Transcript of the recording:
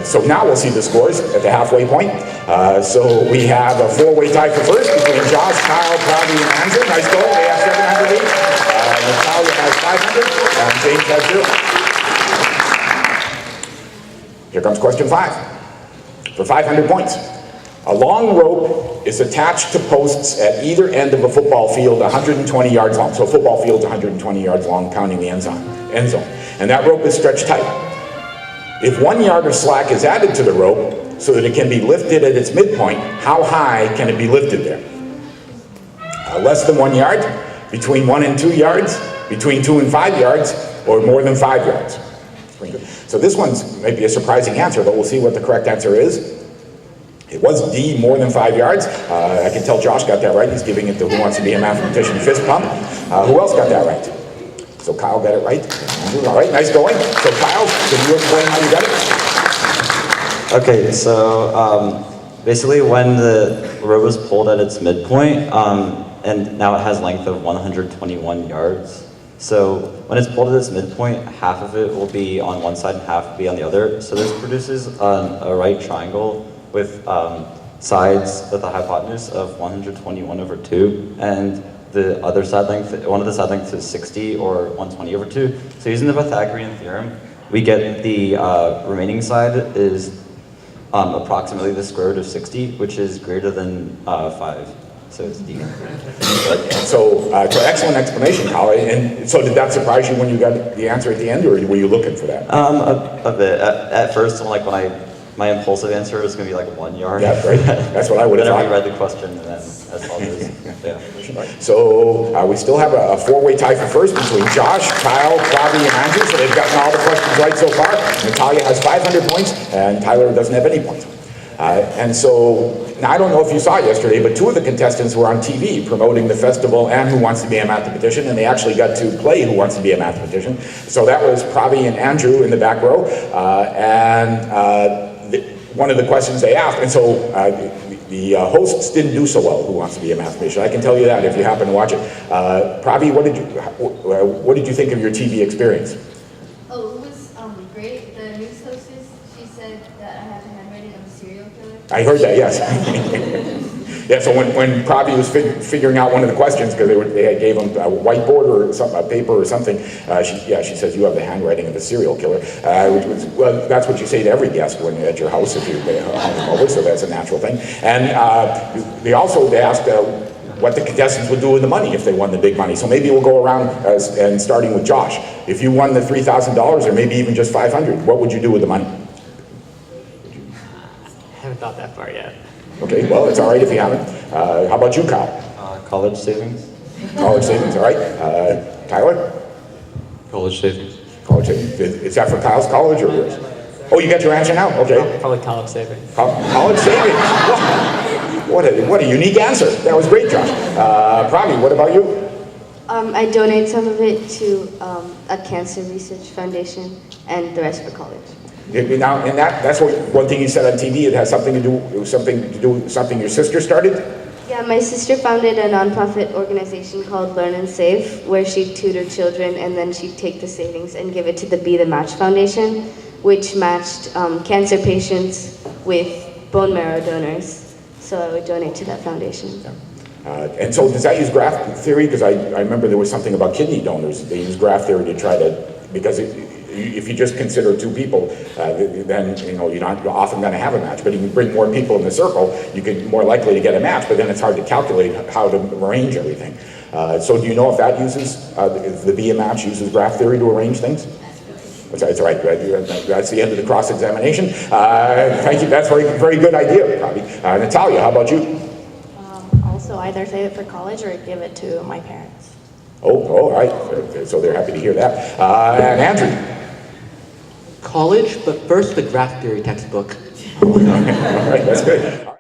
So now we'll see the scores at the halfway point. So we have a four-way tie for first between Josh, Kyle, Pravi, and Andrew. Nice goal. They have 700 each. Natalia has 500, and James has 0. Here comes question 5 for 500 points. A long rope is attached to posts at either end of a football field 120 yards long. So a football field's 120 yards long, counting the end zone. And that rope is stretched tight. If 1 yard of slack is added to the rope so that it can be lifted at its midpoint, how high can it be lifted there? Less than 1 yard, between 1 and 2 yards, between 2 and 5 yards, or more than 5 yards. So this one's maybe a surprising answer, but we'll see what the correct answer is. It was D, more than 5 yards. I can tell Josh got that right. He's giving it to Who Wants to Be a Mathematician fist pump. Who else got that right? So Kyle got it right. All right, nice going. So Kyle, can you explain how you got it? Okay, so basically when the rope was pulled at its midpoint, and now it has length of 121 yards. So when it's pulled at its midpoint, half of it will be on one side and half will be on the other. So this produces a right triangle with sides with a hypotenuse of 121/2, and the other side length, one of the side lengths is 60 or 120/2. So using the Pythagorean theorem, we get the remaining side is approximately the square root of 60, which is greater than 5. So it's D. So excellent explanation, Kyle. And so did that surprise you when you got the answer at the end, or were you looking for that? A bit. At first, like my impulsive answer was going to be like 1 yard. Yeah, right. That's what I would have thought. Then I read the question, and then that's all it is. Yeah. So we still have a four-way tie for first between Josh, Kyle, Pravi, and Andrew. So they've gotten all the questions right so far. Natalia has 500 points, and Tyler doesn't have any points. And so, now I don't know if you saw it yesterday, but 2 of the contestants were on TV promoting the festival and Who Wants to Be a Mathematician, and they actually got to play Who Wants to Be a Mathematician. So that was Pravi and Andrew in the back row, one of the questions they asked, and so the hosts didn't do so well, Who Wants to Be a Mathematician. I can tell you that if you happen to watch it. Pravi, what did you think of your TV experience? Oh, it was great. The news hostess, she said that I have the handwriting of a serial killer. I heard that, yes. Yeah, so when Pravi was figuring out one of the questions, because they gave him a whiteboard or a paper or something, she says, you have the handwriting of a serial killer, which was, well, that's what you say to every guest when you're at your house if you come over, so that's a natural thing. And they asked what the contestants would do with the money if they won the big money. So maybe we'll go around and starting with Josh. If you won the $3,000 or maybe even just $500, what would you do with the money? I haven't thought that far yet. Okay, well, it's all right if you haven't. How about you, Kyle? College savings. College savings, all right. Tyler? College savings. College savings. Is that for Kyle's college or yours? Oh, you got your answer now? Okay. Probably college savings. College savings. What a unique answer. That was great, Josh. Pravi, what about you? I donate some of it to a cancer research foundation and the rest for college. Now, and that's one thing you said on TV. It has something to do with something your sister started? Yeah, my sister founded a nonprofit organization called Learn and Save, where she'd tutor children and then she'd take the savings and give it to the Be the Match Foundation, which matched cancer patients with bone marrow donors. So I would donate to that foundation. Yeah. And so does that use graph theory? Because I remember there was something about kidney donors. They use graph theory to try to, because if you just consider 2 people, then you're not often going to have a match. But if you bring more people in the circle, you can more likely to get a match. But then it's hard to calculate how to arrange everything. So do you know if that uses the Be a Match uses graph theory to arrange things? That's all right. That's the end of the cross-examination. Thank you. That's a very good idea, probably. Natalia, how about you? Also, either save it for college or give it to my parents. Oh, all right. So they're happy to hear that. And Andrew? College, but first the graph theory textbook. All right, that's good.